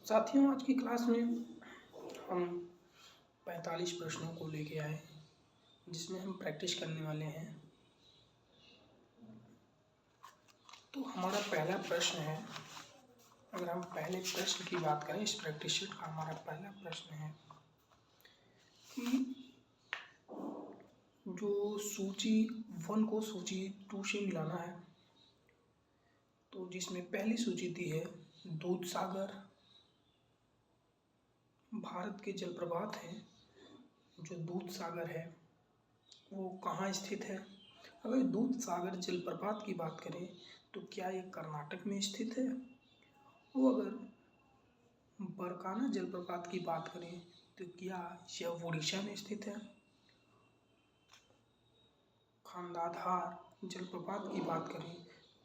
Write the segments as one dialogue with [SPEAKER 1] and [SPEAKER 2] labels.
[SPEAKER 1] साथियों, आज की क्लास में हम 45 प्रश्नों को लेके आए जिसमें हम प्रैक्टिस करने वाले हैं। तो हमारा पहला प्रश्न है, अगर हम पहले प्रश्न की बात करें, इस प्रैक्टिस शीट का हमारा पहला प्रश्न है कि जो सूची 1 को सूची 2 से मिलाना है। तो जिसमें पहली सूची दी है दूध सागर, भारत के जलप्रपात हैं। जो दूध सागर है वो कहाँ स्थित है? अगर दूध सागर जलप्रपात की बात करें तो क्या ये कर्नाटक में स्थित है? और अगर बरकाना जलप्रपात की बात करें तो क्या यह उड़ीसा में स्थित है? खंडाधार जलप्रपात की बात करें,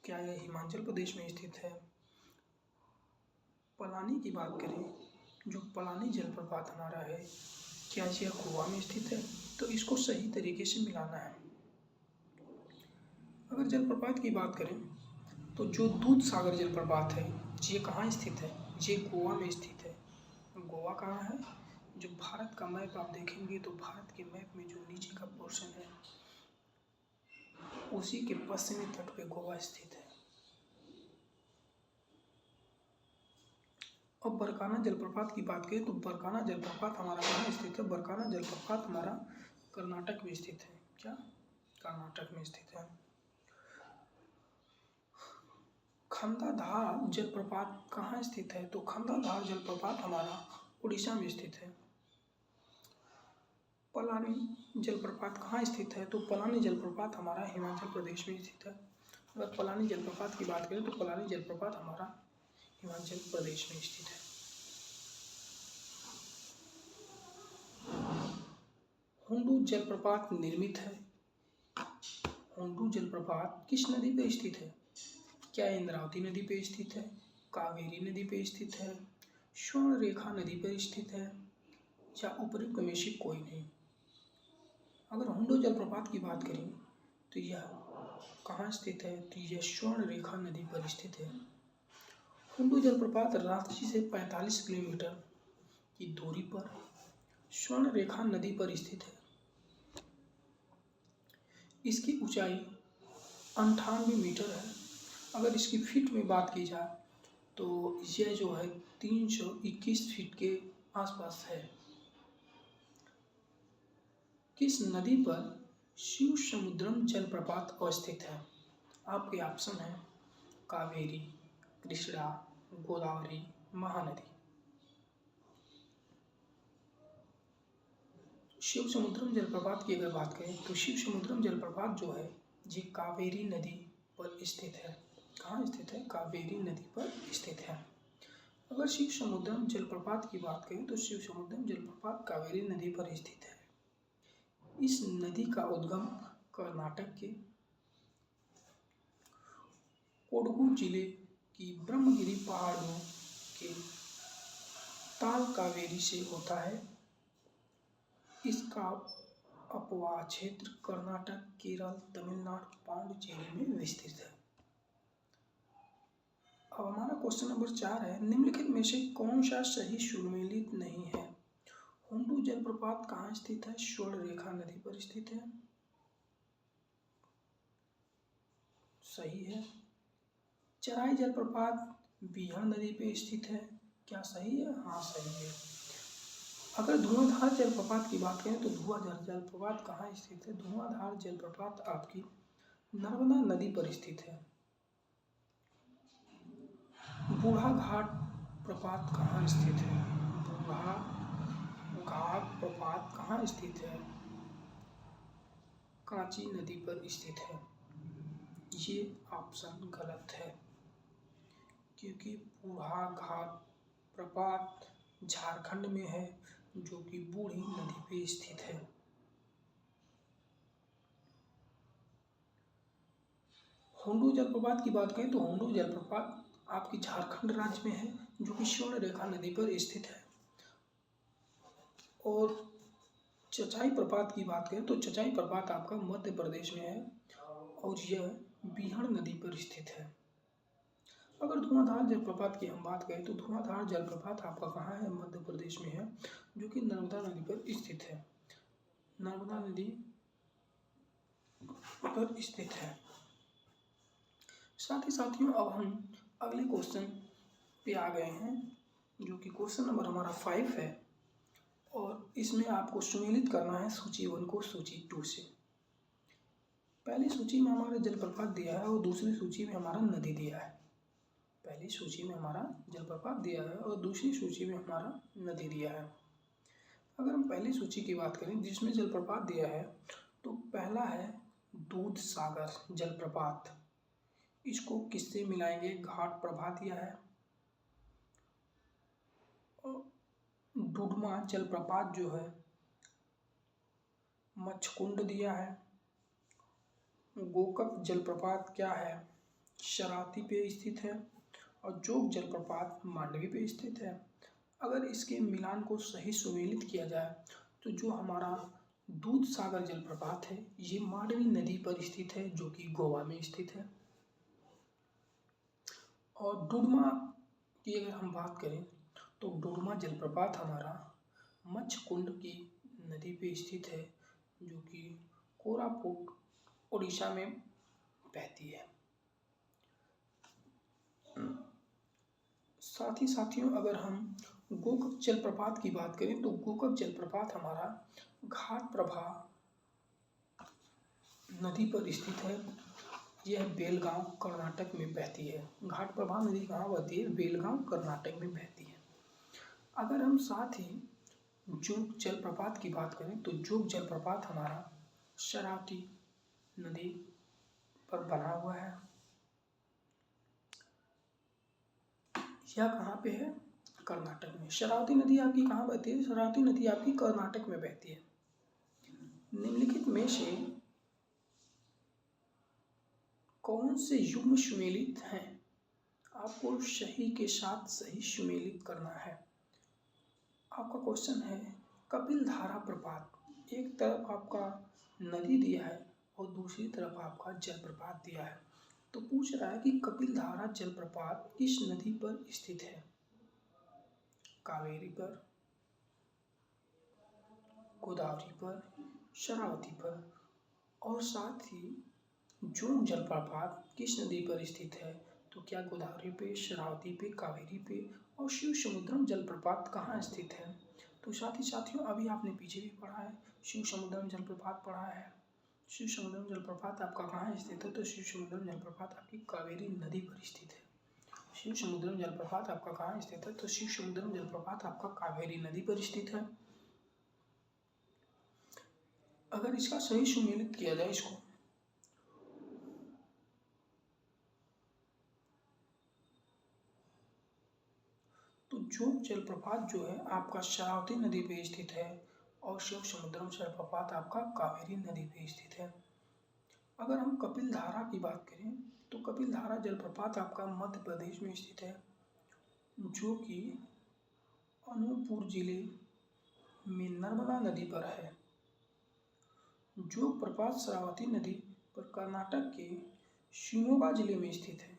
[SPEAKER 1] क्या यह हिमाचल प्रदेश में स्थित है? पलानी की बात करें, जो पलानी जलप्रपात हमारा है, क्या यह गोवा में स्थित है? तो इसको सही तरीके से मिलाना है। अगर जलप्रपात की बात करें तो जो दूध सागर जलप्रपात है ये कहाँ स्थित है? ये गोवा में स्थित है। गोवा कहाँ है? जो भारत का मैप आप देखेंगे तो भारत के मैप में जो नीचे का पोर्शन है उसी के पश्चिमी तट पे गोवा स्थित है। अब बरकाना जलप्रपात की बात करें तो बरकाना जलप्रपात हमारा कहाँ स्थित है? बरकाना जलप्रपात हमारा कर्नाटक में स्थित है। क्या? कर्नाटक में स्थित है। खंडाधार जलप्रपात कहाँ स्थित है? तो खंडाधार जलप्रपात हमारा उड़ीसा में स्थित है। पलानी जलप्रपात कहाँ स्थित है? तो पलानी जलप्रपात हमारा हिमाचल प्रदेश में स्थित है। अगर पलानी जलप्रपात की बात करें तो पलानी जलप्रपात हमारा हिमाचल प्रदेश में स्थित है। हुंडू जलप्रपात निर्मित है। हुंडू जलप्रपात किस नदी पर स्थित है? क्या इंद्रावती नदी पर स्थित है? कावेरी नदी पर स्थित है? स्वर्णरेखा नदी पर स्थित है? या उपयुक्त में से कोई नहीं? अगर हुंडू जलप्रपात की बात करें तो यह कहाँ स्थित है? तो यह स्वर्णरेखा नदी पर स्थित है। हुंडू जलप्रपात रांची से 45 किलोमीटर की दूरी पर स्वर्णरेखा नदी पर स्थित है। इसकी ऊंचाई 98 मीटर है। अगर इसकी फीट में बात की जाए तो यह जो है 321 फीट के आसपास है। किस नदी पर शिव समुद्रम जलप्रपात अवस्थित है? आपके ऑप्शन है कावेरी, कृष्णा, गोदावरी, महानदी। शिव समुद्रम जलप्रपात की अगर बात करें तो शिव समुद्रम जलप्रपात जो है ये कावेरी नदी पर स्थित है। कहाँ स्थित है? कावेरी नदी पर स्थित है। अगर शिव समुद्रम जलप्रपात की बात करें तो शिव समुद्रम जलप्रपात कावेरी नदी पर स्थित है। इस नदी का उद्गम कर्नाटक के कोडगु जिले की ब्रह्मगिरी पहाड़ों के ताल कावेरी से होता है। इसका अपवाह क्षेत्र कर्नाटक, केरल, तमिलनाडु, पांडिचेरी में विस्तृत है। अब हमारा क्वेश्चन नंबर 4 है, निम्नलिखित में से कौन सा सही सुमेलित नहीं है? हुंडू जलप्रपात कहाँ स्थित है? स्वर्णरेखा नदी पर स्थित है। सही है। चराई जलप्रपात बिहार नदी पर स्थित है। क्या सही है? हाँ, सही है। अगर धुआंधार जलप्रपात की बात करें तो धुआंधार जलप्रपात कहाँ स्थित है? धुआंधार जलप्रपात आपकी नर्मदा नदी पर स्थित है। बूढ़ा घाट प्रपात कहाँ स्थित है? बूढ़ा घाट प्रपात कहाँ स्थित है? कांची नदी पर स्थित है। ये ऑप्शन गलत है क्योंकि बूढ़ा घाट प्रपात झारखंड में है जो कि बूढ़ी नदी पे स्थित है। हुंडू जलप्रपात की बात करें तो हुंडू जलप्रपात आपकी झारखंड राज्य में है जो कि स्वर्णरेखा नदी पर स्थित है। और चचाई प्रपात की बात करें तो चचाई प्रपात आपका मध्य प्रदेश में है और यह बीहड़ नदी पर स्थित है। अगर धुआंधार जलप्रपात की हम बात करें तो धुआंधार जलप्रपात आपका कहाँ है? मध्य प्रदेश में है, जो कि नर्मदा नदी पर स्थित है। नर्मदा नदी पर स्थित है। साथ ही साथियों अब हम अगले क्वेश्चन पे आ गए हैं, जो कि क्वेश्चन नंबर हमारा 5 है, और इसमें आपको सुमेलित करना है सूची 1 को सूची 2 से। पहली सूची में हमारा जलप्रपात दिया है और दूसरी सूची में हमारा नदी दिया है। पहली सूची में हमारा जलप्रपात दिया है और दूसरी सूची में हमारा नदी दिया है। अगर हम पहली सूची की बात करें जिसमें जलप्रपात दिया है, तो पहला है दूध सागर जलप्रपात। इसको किससे मिलाएंगे? घाट प्रभा दिया है। और डुडमा जलप्रपात जो है मच्छकुंड दिया है। गोकक जलप्रपात क्या है? शरावती पे स्थित है। और जोग जलप्रपात मांडवी पे स्थित है। अगर इसके मिलान को सही सुमेलित किया जाए तो जो हमारा दूध सागर जलप्रपात है ये मांडवी नदी पर स्थित है, जो कि गोवा में स्थित है। और डुडमा की अगर हम बात करें तो डुडमा जलप्रपात हमारा मच्छकुंड की नदी पे स्थित है, जो कि कोरापुट उड़ीसा में बहती है। साथ ही साथियों अगर हम गोकक जलप्रपात की बात करें तो गोकक जलप्रपात हमारा घाट प्रभा नदी पर स्थित है। यह बेलगांव कर्नाटक में बहती है। घाट प्रभा नदी कहाँ बहती है? बेलगांव कर्नाटक में बहती है। अगर हम साथ ही जोग जलप्रपात की बात करें तो जोग जलप्रपात हमारा शरावती नदी पर बना हुआ है। यह कहाँ पे है? कर्नाटक में। शरावती नदी आपकी कहाँ बहती है? शरावती नदी आपकी कर्नाटक में बहती है। निम्नलिखित में से कौन से युग्म सुमेलित हैं? आपको सही के साथ सही सुमेलित करना है। आपका क्वेश्चन है कपिल धारा प्रपात। एक तरफ आपका नदी दिया है और दूसरी तरफ आपका जलप्रपात दिया है, तो पूछ रहा है कि कपिल धारा जलप्रपात किस नदी पर स्थित है? कावेरी पर, गोदावरी पर, शरावती पर। और साथ ही जोग जलप्रपात किस नदी पर स्थित है? तो क्या गोदावरी पे, शरावती पे, कावेरी पे। और शिव समुद्रम जलप्रपात कहाँ स्थित है? तो साथ ही साथियों अभी आपने पीछे भी पढ़ा है, शिव समुद्रम जलप्रपात पढ़ा है। शिव समुद्रम जलप्रपात आपका कहाँ स्थित है? तो शिव समुद्रम जलप्रपात आपकी कावेरी नदी पर स्थित है। शिव समुद्रम जलप्रपात आपका कहाँ स्थित है? तो शिव समुद्रम जलप्रपात आपका कावेरी नदी पर स्थित है। अगर इसका सही सुमेलित किया जाए इसको, तो जोग जलप्रपात जो है आपका शरावती नदी पे स्थित है और शिव समुद्रम जलप्रपात आपका कावेरी नदी पे स्थित है। अगर हम कपिल धारा की बात करें तो कपिल धारा जलप्रपात आपका मध्य प्रदेश में स्थित है, जो कि अनूपपुर जिले में नर्मदा नदी पर है। जोग प्रपात शरावती नदी पर कर्नाटक के शिमोगा जिले में स्थित है।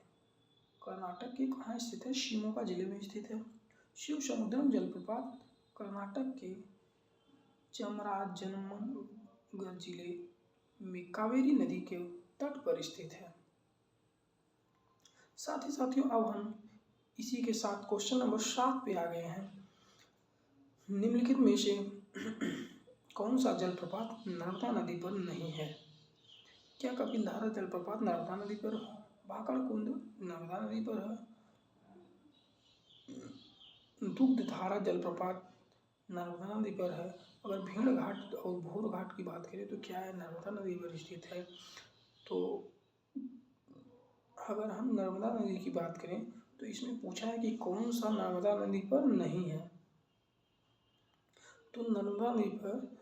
[SPEAKER 1] कर्नाटक के कहाँ स्थित है? शिमोगा जिले में स्थित है। शिव समुद्रम जलप्रपात कर्नाटक के चामराजनगर जिले में कावेरी नदी के तट पर स्थित है। साथ ही साथियों अब हम इसी के साथ क्वेश्चन नंबर 7 पे आ गए हैं। निम्नलिखित में से कौन सा जलप्रपात नर्मदा नदी पर नहीं है? क्या कपिल धारा जलप्रपात नर्मदा नदी पर है? भाकड़ कुंड नर्मदा नदी पर है। दुग्ध धारा जलप्रपात नर्मदा नदी पर है। अगर भेड़ घाट और भोर घाट की बात करें तो क्या है? नर्मदा नदी पर स्थित है। तो अगर हम नर्मदा नदी की बात करें तो इसमें पूछा है कि कौन सा नर्मदा नदी पर नहीं है। तो नर्मदा नदी पर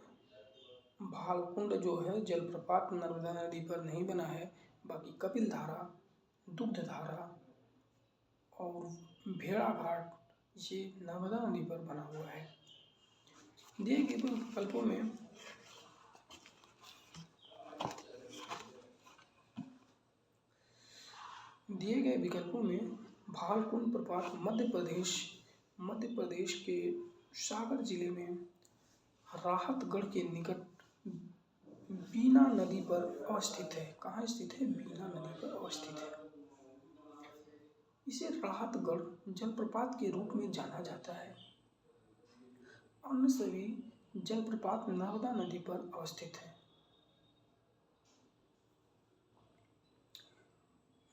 [SPEAKER 1] भालकुंड जो है जलप्रपात नर्मदा नदी पर नहीं बना है। बाकी कपिल धारा, दुग्ध धारा और भेड़ा घाट ये नर्मदा नदी पर बना हुआ है। दिए गए विकल्पों में भालकुंड प्रपात मध्य प्रदेश के सागर जिले में राहतगढ़ के निकट बीना नदी पर अवस्थित है। कहाँ स्थित है? बीना नदी पर अवस्थित है। इसे राहतगढ़ जलप्रपात के रूप में जाना जाता है। अन्य सभी जलप्रपात नर्मदा नदी पर अवस्थित है।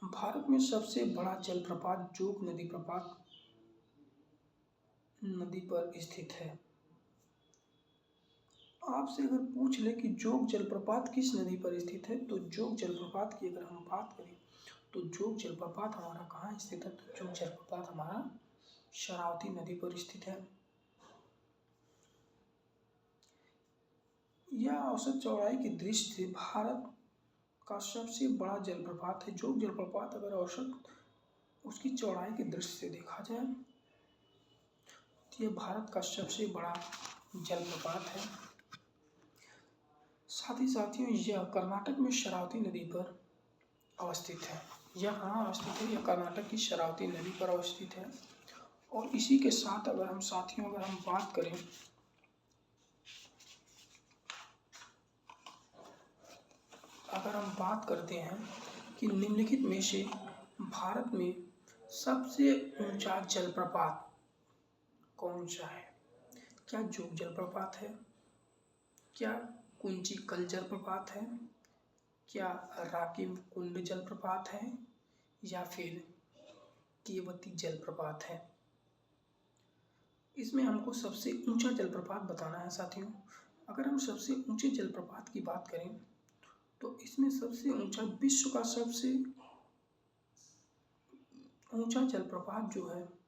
[SPEAKER 1] भारत में सबसे बड़ा जलप्रपात जोग नदी पर स्थित है। आपसे अगर पूछ ले कि जोग जलप्रपात किस नदी पर स्थित है, तो जोग जलप्रपात की अगर हम बात करें तो जोग जलप्रपात हमारा कहाँ स्थित है? तो जोग जलप्रपात हमारा शरावती नदी पर स्थित है। यह औसत चौड़ाई की दृष्टि से भारत का सबसे बड़ा जलप्रपात है। जोग जलप्रपात अगर औसत उसकी चौड़ाई की दृष्टि से देखा जाए तो यह भारत का सबसे बड़ा जलप्रपात है। साथ ही साथियों, यह कर्नाटक में शरावती नदी पर अवस्थित है। यह कहाँ अवस्थित है? यह कर्नाटक की शरावती नदी पर अवस्थित है। और इसी के साथ अगर हम बात करते हैं कि निम्नलिखित में से भारत में सबसे ऊंचा जलप्रपात कौन सा है? क्या जोग जलप्रपात है? क्या कुंचिकल जलप्रपात है? क्या राकिम कुंड जलप्रपात है? या फिर केवती जलप्रपात है? इसमें हमको सबसे ऊंचा जलप्रपात बताना है साथियों। अगर हम सबसे ऊंचे जलप्रपात की बात करें तो इसमें सबसे ऊंचा, विश्व का सबसे ऊंचा जलप्रपात जो है